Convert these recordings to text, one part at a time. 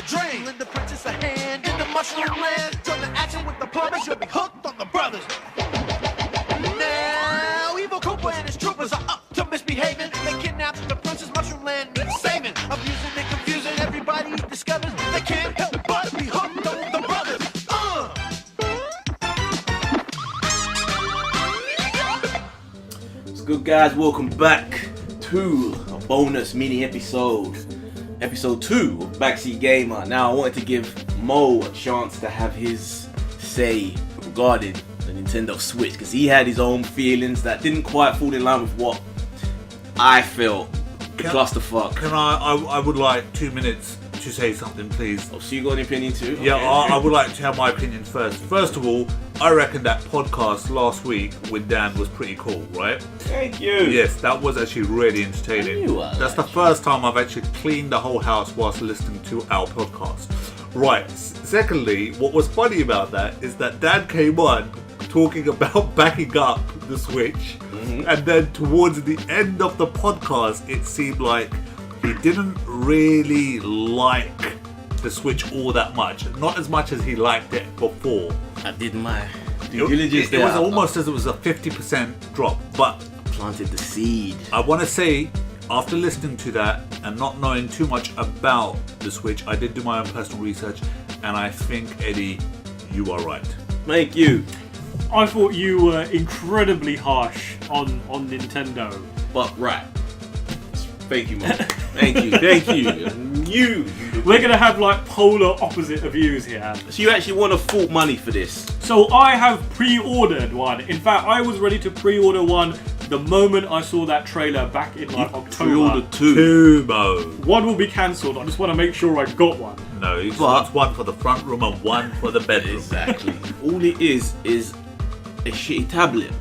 drain. Lend the princess a hand in the mushroom land. Join the action with the plumbers, you'll be hooked on the brothers. Now, Evil Koopa and his troopers are up to misbehaving. They kidnap the princess, mushroom land needs saving. Abusing and confusing, everybody discovers they can't help but be hooked on the brothers. What's good, guys? Welcome back to a bonus mini episode. Episode 2 of BackSeatGamer. Now, I wanted to give Mo a chance to have his say regarding the Nintendo Switch, because he had his own feelings that didn't quite fall in line with what I felt. Clusterfuck. Can I would like 2 minutes to say something, please. Oh, so you got an opinion too? Yeah, Okay. I would like to have my opinion first. First of all, I reckon that podcast last week with Dan was pretty cool, right? Thank you. Yes, that was actually really entertaining. That's the first time I've actually cleaned the whole house whilst listening to our podcast. Right. Secondly, what was funny about that is that Dan came on talking about backing up the Switch, and then towards the end of the podcast, it seemed like he didn't really like the Switch all that much. Not as much as he liked it before. I did my due diligence It there. was almost as it was a 50% drop. But Planted the seed. I want to say, after listening to that and not knowing too much about the Switch, I did do my own personal research, and I think, Eddie, you are right. Thank you. I thought you were incredibly harsh on Nintendo. But right. Thank you, Mo. Thank you. We're going to have like polar opposite views here. So you actually want to fault money for this? So I have pre-ordered one. In fact, I was ready to pre-order one the moment I saw that trailer back in like October. Pre-ordered two. Mo. One will be cancelled. I just want to make sure I got one. No, it's one for the front room and one for the bedroom. Exactly. All it is a shitty tablet.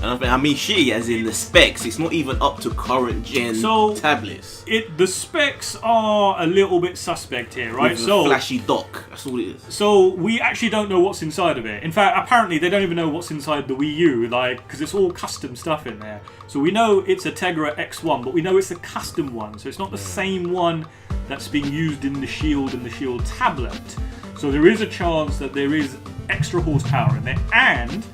And I mean shitty as in the specs. It's not even up to current gen tablets. The specs are a little bit suspect here, right? With a flashy dock. That's all it is. So we actually don't know what's inside of it. In fact, apparently they don't even know what's inside the Wii U, because it's all custom stuff in there. So we know it's a Tegra X1, but we know it's a custom one. So it's not the same one that's being used in the Shield and the Shield tablet. So there is a chance that there is extra horsepower in there, and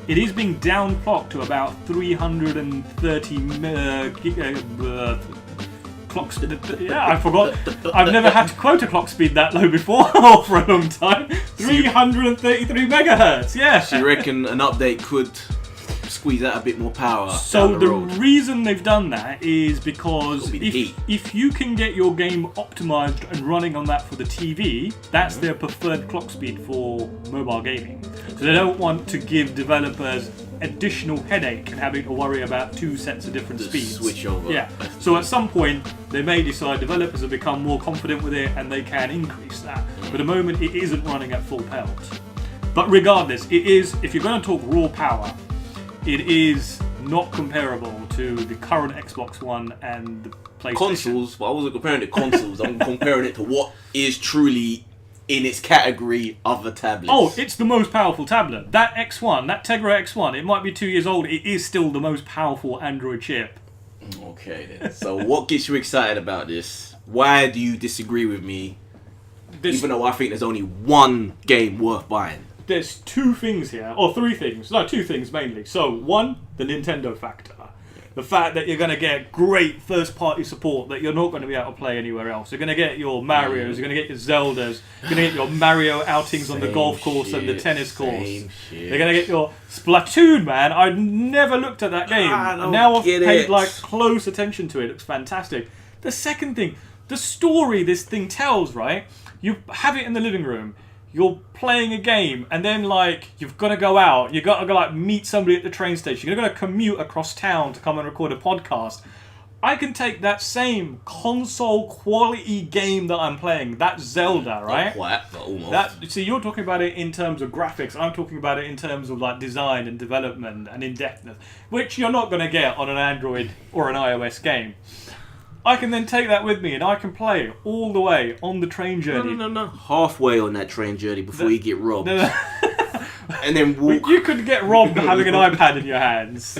it is being down clocked to about 330 clock speed. Yeah, I forgot. I've never had to quote a clock speed that low before for a long time. 333 megahertz. Yeah. So you reckon an update could squeeze out a bit more power? So the road? reason they've done that is because It'll be the heat. if you can get your game optimized and running on that for the TV, that's their preferred clock speed for mobile gaming. So they don't want to give developers additional headache and having to worry about two sets of different speeds. Switch over. Yeah. So at some point they may decide developers have become more confident with it and they can increase that. But at the moment it isn't running at full pelt. But regardless, it is, if you're going to talk raw power, it is not comparable to the current Xbox One and the PlayStation. Consoles, but I wasn't comparing it to consoles. I'm comparing it to what is truly in its category of a tablet. Oh, it's the most powerful tablet. That X1, that Tegra X1, it might be 2 years old, it is still the most powerful Android chip. Okay then. So what gets you excited about this? Why do you disagree with me? Even though I think there's only one game worth buying. There's two things here, or three things. No, two things mainly. So, one, the Nintendo factor. The fact that you're going to get great first-party support that you're not going to be able to play anywhere else. You're going to get your Marios, you're going to get your Zeldas, you're going to get your Mario outings on the golf course and the tennis course. You're going to get your Splatoon, man. I'd never looked at that game. And now I've paid like close attention to it. It looks fantastic. The second thing, the story this thing tells, right? You have it in the living room. You're playing a game, and then you've got to go out. You've got to go meet somebody at the train station. You're going to commute across town to come and record a podcast. I can take that same console quality game that I'm playing, that Zelda, right? Not quite, but almost. See, you're talking about it in terms of graphics. I'm talking about it in terms of design and development and in-depthness, which you're not going to get on an Android or an iOS game. I can then take that with me and I can play all the way on the train journey. No. Halfway on that train journey before you get robbed. And then walk. You could get robbed having an iPad in your hands.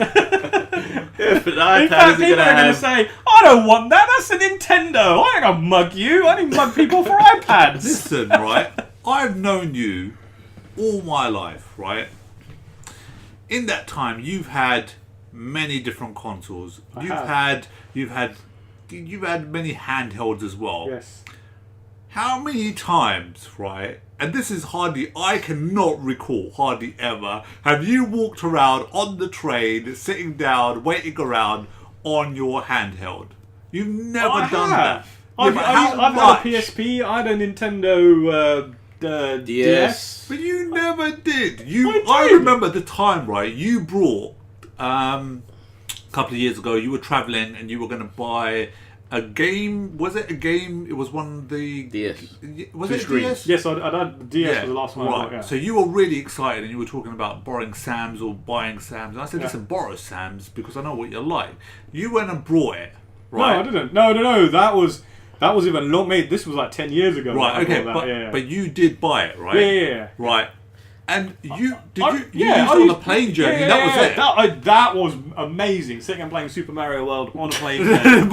But the In iPad fact, isn't people gonna are going to have. say, I don't want that, that's a Nintendo. I ain't going to mug you. I only mug people for iPads. Listen, right? I've known you all my life, right? In that time, you've had many different consoles. You've had many handhelds as well. Yes. How many times, right? And this is I cannot recall, hardly ever, have you walked around on the train, sitting down, waiting around on your handheld? You've never done that. I've Yeah, but how had a much? PSP, I had a Nintendo DS. But you never did. I I did. remember the time, right? You brought a couple of years ago. You were traveling and you were going to buy a game. Was it a game? It was one of the DS. Was Two it a screens. DS? Yes, I had the DS was the last one I Right. bought, yeah. So you were really excited and you were talking about borrowing Sam's or buying Sam's. And I said, Yeah. listen, borrow Sam's because I know what you're like. You went and brought it, right? No, I didn't. No. That was even long. Mate, this was like 10 years ago. Right, that I okay, bought that, but you did buy it, right? Yeah. Right. And you used I it on a plane journey. Yeah, that was it. That was amazing. Sitting and playing Super Mario World on a plane journey.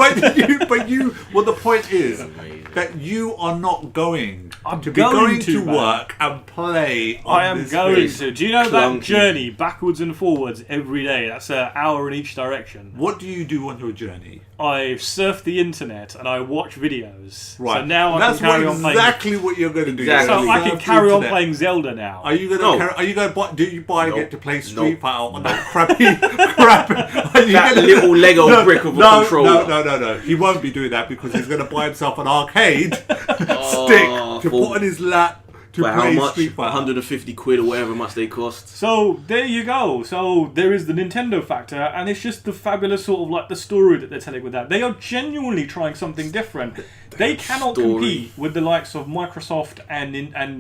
Well, the point is amazing. that you are not going I'm to be going going to, to man. work and play. On I am this going thing. to. Do you know that Clunky. journey backwards and forwards every day? That's an hour in each direction. What do you do on your journey? I surf the internet and I watch videos. Right. So now I That's can carry on playing. exactly what you're going to do. Exactly. So You're I gonna can surf carry the on internet. playing Zelda now. Are you going to? No. Are you going to buy? Do you buy and Nope. get to play Street Nope. Fighter on that crappy? Are you That gonna- little Lego brick of a controller. No. He won't be doing that because he's going to buy himself an arcade Oh, stick to for- put on his lap to For how play much? Street Fighter. 150 quid or whatever much they cost. So there you go. So there is the Nintendo factor, and it's just the fabulous sort of like the story that they're telling with that. They are genuinely trying something different. They cannot story. compete with the likes of Microsoft and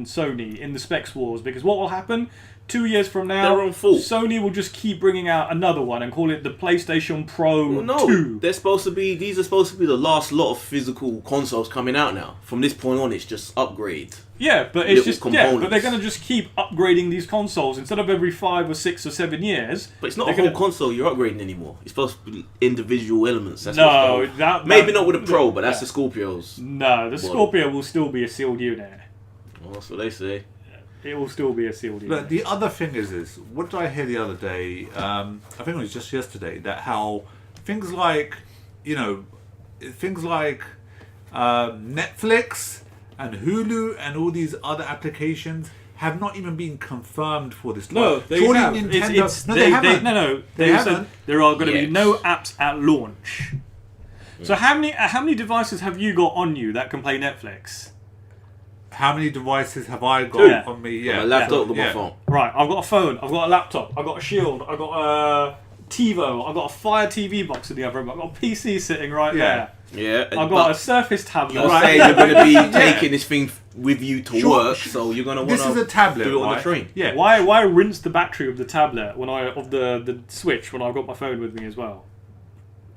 Sony in the specs wars, because what will happen 2 years from now? Their own fault. Sony will just keep bringing out another one and call it the PlayStation Pro Well, no, 2. these are supposed to be the last lot of physical consoles coming out now. From this point on, it's just upgrade. Yeah, but it's little just but components. they're going to just keep upgrading these consoles instead of every 5 or 6 or 7 years. But it's not a they're whole gonna- console you're upgrading anymore. It's supposed to be individual elements. That's No, what's that maybe not with the Pro, but that's yeah. the Scorpios. No, the Scorpio will still be a sealed unit. Well, that's what they say. It will still be a sealed unit. Look, the other thing is this. What did I hear the other day? I think it was just yesterday. That how things like, Netflix and Hulu and all these other applications have not even been confirmed for this. No, Like, they surely have. Nintendo. No, they haven't. They said haven't. there are going to be Yes. no apps at launch. So how many devices have you got on you that can play Netflix? How many devices have I got Yeah. on me? On Yeah, my laptop with yeah. my phone. Right, I've got a phone, I've got a laptop, I've got a Shield, I've got a TiVo, I've got a Fire TV box in the other room, I've got a PC sitting right Yeah. there. Yeah, I've got a Surface tablet. You're Right. saying you're going to be Yeah. taking this thing with you to Sure. work, so you're going to want This is a tablet. do it on right? the train. Yeah. Why rinse the battery of the tablet of the Switch when I've got my phone with me as well?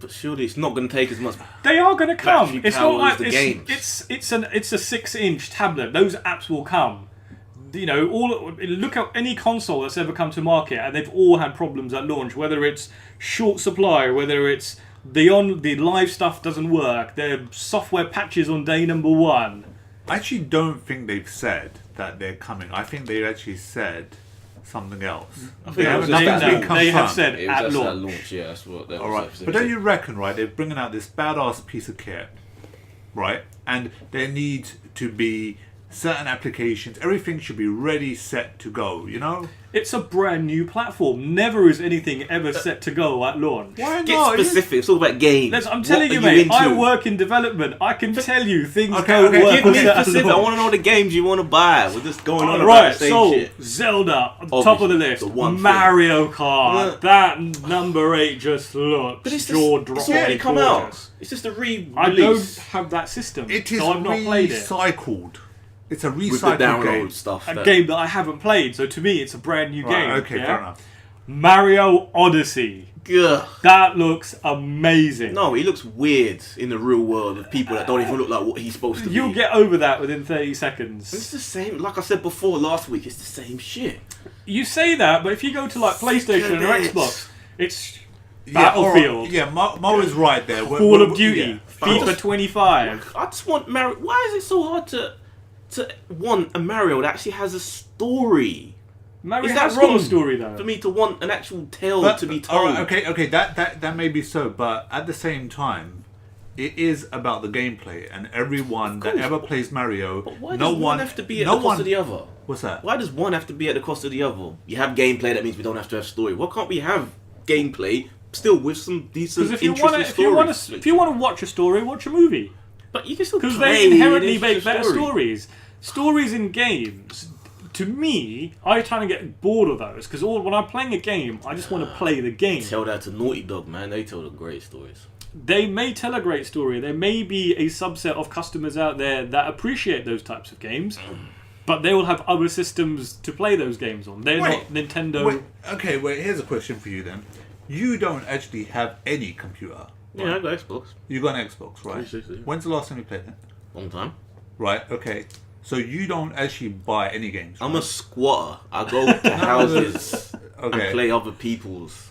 But surely it's not going to take as much. They are going to come. Battery It's power not like is the games. it's a 6-inch tablet. Those apps will come. Look at any console that's ever come to market, and they've all had problems at launch. Whether it's short supply, whether it's the live stuff doesn't work, their software patches on day number 1. I actually don't think they've said that they're coming. I think they actually said something else. I think They it haven't- was just nothing's at been launch. They have confirmed. said It was at just at launch. launch, yeah, that's what that All was. right, but don't you reckon, right? They're bringing out this badass piece of kit, right? And there needs to be certain applications. Everything should be ready, set to go. You know? It's a brand new platform. Never is anything ever set to go at launch. Why Get not? specific. It's all about games. I'm telling What you, are mate. into? I work in development. I can tell you things Okay, don't okay, work. Give me set at specific. I launch. want to know the games you want to buy. We're just going on about Right, the same so shit. Zelda, top of the list. the one thing. Mario Kart, Yeah. that number 8 just looks But it's jaw-dropping already come gorgeous. out. It's just a re-release. I don't have that system, It is so I've not played it. recycled. It's a with the recycled download game. stuff. A that- game that I haven't played, so to me it's a brand new Right, game. okay, yeah? fair enough. Mario Odyssey. Ugh. That looks amazing. No, he looks weird in the real world of people that don't even look like what he's supposed to be. You'll get over that within 30 seconds. It's the same. Like I said before last week, it's the same shit. You say that, but if you go to like PlayStation or at it. Xbox, it's Battlefield. Mo is right there. Call of Duty. Yeah. FIFA 25. I just want Mario. Why is it so hard to want a Mario that actually has a story? Mario Is that has got wrong a story though. for me to want an actual tale But- to be told? Alright, okay, that may be so, but at the same time, it is about the gameplay, and everyone that course, ever plays Mario, But why no does one have to be at no the cost one, of the other? What's that? Why does one have to be at the cost of the other? You have gameplay, that means we don't have to have story. Why can't we have gameplay still with some decent, Because if you interesting want stories? to watch a story, watch a movie. But you can still Because play they inherently an make interesting better stories. Stories in games, to me, I kind of get bored of those. Because when I'm playing a game, I just want to play the game. Tell that to Naughty Dog, man. They tell the great stories. They may tell a great story. There may be a subset of customers out there that appreciate those types of games. But they will have other systems to play those games on. They're not Nintendo. Wait, here's a question for you then. You don't actually have any computer. Right? Yeah, I got Xbox. You got an Xbox, right? 360. When's the last time you played it? Long time. Right, okay. So you don't actually buy any games. I'm right? a squatter. I go to houses Okay. and play other people's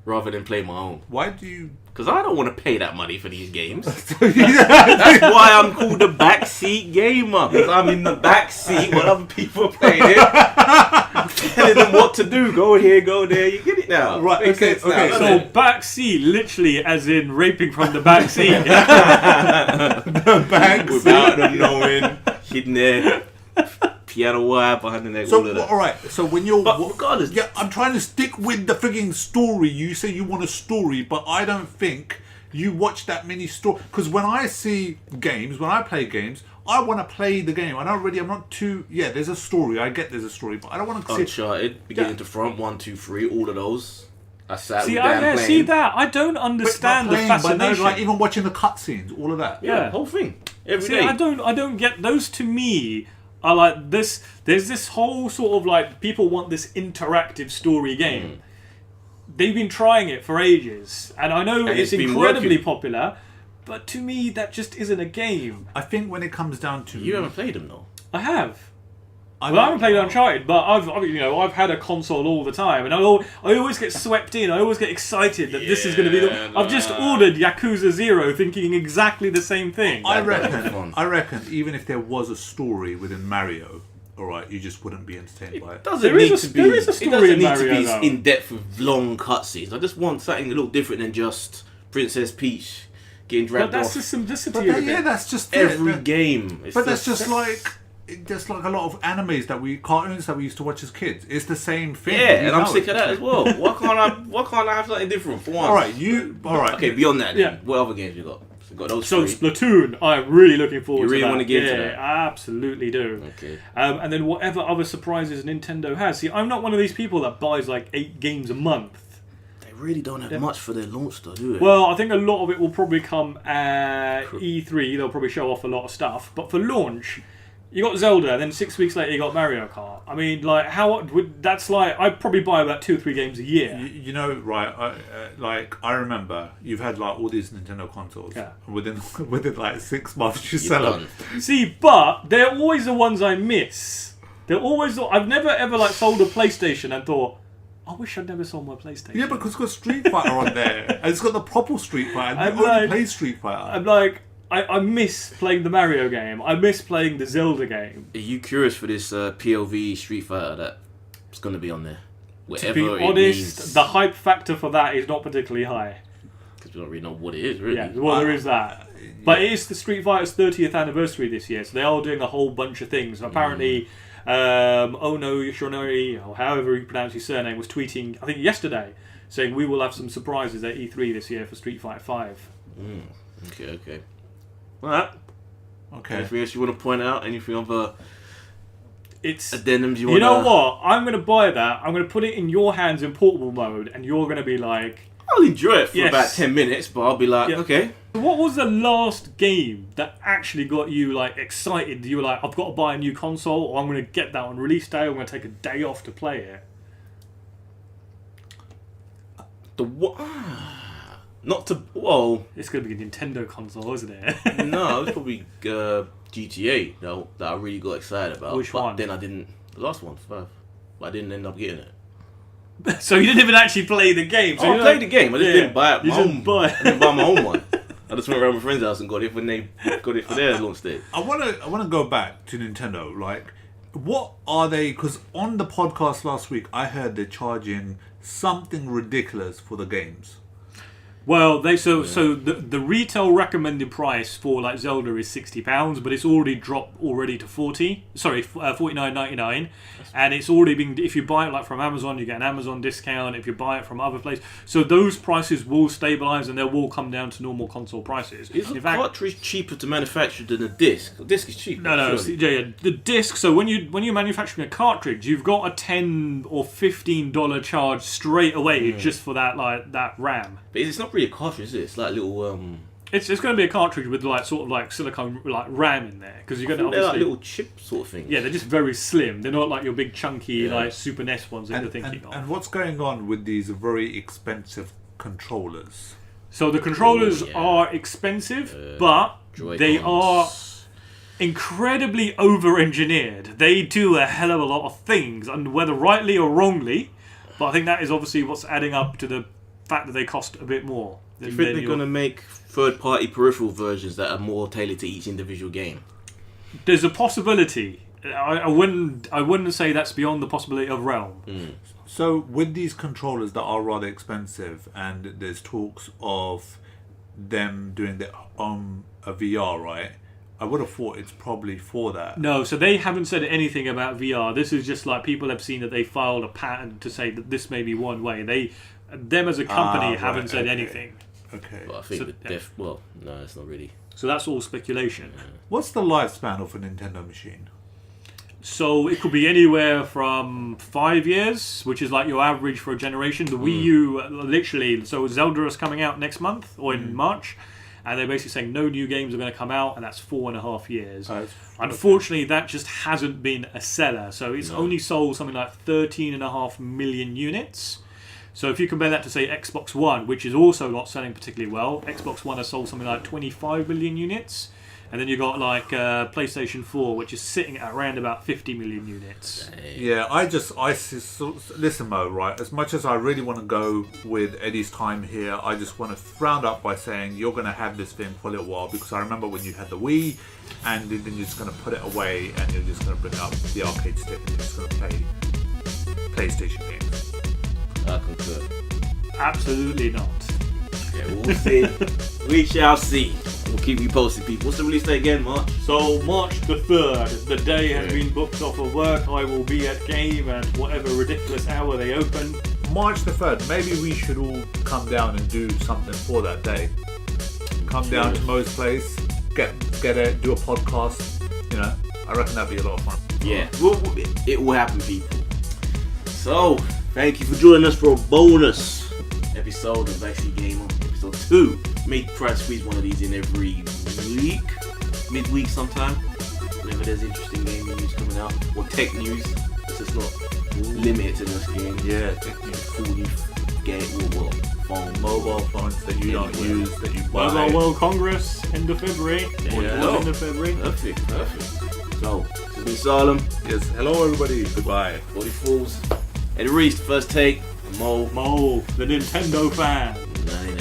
rather than play my own. Why do you... Because I don't want to pay that money for these games. That's why I'm called the backseat gamer. Because I'm in the backseat while other people are playing it. I'm telling them what to do. Go here, go there. You get it now. Right, Makes okay, sense now, okay. doesn't So it? backseat, literally as in raping from the backseat. Bags. Without them knowing, hidden there. Piano wire behind the neck. So, all of that. alright, so when you're... But regardless- Yeah, I'm trying to stick with the frigging story. You say you want a story, but I don't think you watch that many stories. Because when I see games, when I play games, I want to play the game. I'm not too... Yeah, there's a story. I get there's a story, but I don't want to sit... Uncharted, beginning to front, 1, 2, 3, all of those. I sat See, with Dan playing. see that? I don't understand the fascination. But no, like even watching the cutscenes, all of that. Yeah, whole thing. Every See, day. I don't get those. To me, are like this. There's this whole sort of like people want this interactive story game. They've been trying it for ages, and I know And it's it's been incredibly working. popular. But to me, that just isn't a game. I think when it comes down to... You haven't played them though. I have. Well, I haven't played Uncharted, but I've had a console all the time, and I always get swept in. I always get excited that this is going to be the. I've just ordered Yakuza 0, thinking exactly the same thing. I fun. reckon even if there was a story within Mario, alright, you just wouldn't be entertained by it. Doesn't There is need a- to be. there is a It story doesn't in need Mario, to be though. in depth with long cutscenes. I just want something a little different than just Princess Peach getting But dragged that's off the simplicity But of it. yeah, that's just every it. game. It's But that's just like a lot of animes cartoons that we used to watch as kids. It's the same thing. yeah, You and I'm know sick it. of that as well. Why can't I have something different for once? Alright. Okay, beyond that, Yeah. then, what other games you got? So you got those So three. Splatoon, I'm really looking forward You really to that. wanna get into yeah, that? I absolutely do. Okay. And then whatever other surprises Nintendo has. See, I'm not one of these people that buys like 8 games a month. They really don't have much for their launch though, do they? Well, I think a lot of it will probably come at E3. They'll probably show off a lot of stuff. But for launch, you got Zelda, and then 6 weeks later you got Mario Kart. I mean, like, that's like, I'd probably buy about 2 or 3 games a year. You know, right? I remember you've had like all these Nintendo consoles. Yeah. And within like 6 months, you You're sell done. them. See, but they're always the ones I miss. They're always. I've never ever like sold a PlayStation and thought, I wish I'd never sold my PlayStation. Yeah, because it's got Street Fighter on there, and it's got the proper Street Fighter. And I'm you only like- play Street Fighter. I'm like, I miss playing the Mario game. I miss playing the Zelda game. Are you curious for this POV Street Fighter that's going to be on there? To be honest, the hype factor for that is not particularly high. because we don't really know what it is, really. Yeah, well, there is that. But it is the Street Fighter's 30th anniversary this year, so they are doing a whole bunch of things. Apparently, Ono Yoshionori, or however you pronounce his surname, was tweeting, I think yesterday, saying we will have some surprises at E3 this year for Street Fighter 5. Okay. Alright. Okay. Anything else you want to point out? Anything other It's addendums you want You to... know what? I'm going to buy that. I'm going to put it in your hands in portable mode, and you're going to be like... I'll enjoy it for Yes. about 10 minutes, but I'll be like, Yeah. okay. What was the last game that actually got you like excited? You were like, I've got to buy a new console, or I'm going to get that on release day, or I'm going to take a day off to play it. The what? Not to... Well, It's going to be a Nintendo console, isn't it? no, it was probably GTA though, that I really got excited about. Which but one? Then I didn't... The last one, 5. But I didn't end up getting it. So you didn't even actually play the game. So I played the game. I just didn't buy it. You didn't buy it. I didn't buy my own one. I just went around my friend's house and got it when they got it for their launch date. I want to go back to Nintendo. Like, what are they? Because on the podcast last week, I heard they're charging something ridiculous for the games. Well, so the retail recommended price for like Zelda is £60, but it's already dropped already to $49.99, and it's already been. If you buy it like from Amazon, you get an Amazon discount. If you buy it from other places, so those prices will stabilize and they will come down to normal console prices. Is the cartridge cheaper to manufacture than a disc? The disc is cheaper. No, the disc. So when you're manufacturing a cartridge, you've got a $10 or $15 charge straight away just for that that RAM. But it's not really a cartridge, is it? It's like a little It's going to be a cartridge with like sort of like silicone like RAM in there because you're going to they're obviously like little chip sort of things. Yeah, they're just very slim. They're not like your big chunky like Super NES ones that you're thinking of. And what's going on with these very expensive controllers? So the controllers are expensive, but they are incredibly over-engineered. They do a hell of a lot of things, and whether rightly or wrongly, but I think that is obviously what's adding up to the fact that they cost a bit more. Do you think they're going to make third-party peripheral versions that are more tailored to each individual game? There's a possibility. I wouldn't say that's beyond the possibility of realm. So with these controllers that are rather expensive, and there's talks of them doing their own VR, right? I would have thought it's probably for that. No, so they haven't said anything about VR. This is just like people have seen that they filed a patent to say that this may be one way. Them as a company haven't said anything. Okay. Well, I think no, it's not really. So that's all speculation. What's the lifespan of a Nintendo machine? So it could be anywhere from 5 years, which is like your average for a generation. The Wii U, literally, so Zelda is coming out next month or in March, and they're basically saying no new games are going to come out, and that's 4.5 years. Unfortunately, that just hasn't been a seller. So it's only sold something like 13.5 million units. So if you compare that to, say, Xbox One, which is also not selling particularly well, Xbox One has sold something like 25 million units. And then you've got like PlayStation 4, which is sitting at around about 50 million units. Yeah, listen, Mo, right? As much as I really want to go with Eddie's time here, I just want to round up by saying you're going to have this thing for a little while, because I remember when you had the Wii, and then you're just going to put it away, and you're just going to bring up the arcade stick, and you're just going to play PlayStation games. I concur. Absolutely not. Okay, we'll see. We shall see. We'll keep you posted, people. What's the release date again, March? So March the 3rd, the day has been booked off of work. I will be at game at whatever ridiculous hour they open. March the 3rd. Maybe we should all come down and do something for that day. Come down to Mo's place, get it, do a podcast. You know, I reckon that'd be a lot of fun. Yeah, it will happen, people. So, thank you for joining us for a bonus episode of BackSeatGamer, episode 2. May try to squeeze one of these in every week, midweek sometime, whenever there's interesting gaming news coming out, or tech news. It's just not limited to this game. Yeah, tech news. Full new game, mobile phones that you don't use, that you buy. Mobile World Congress, end of February. End of February. Perfect. So, this has been Salem. Yes, hello everybody, goodbye. 40 Fools. Eddie Reese, the first take. Mo, the Nintendo fan. 99.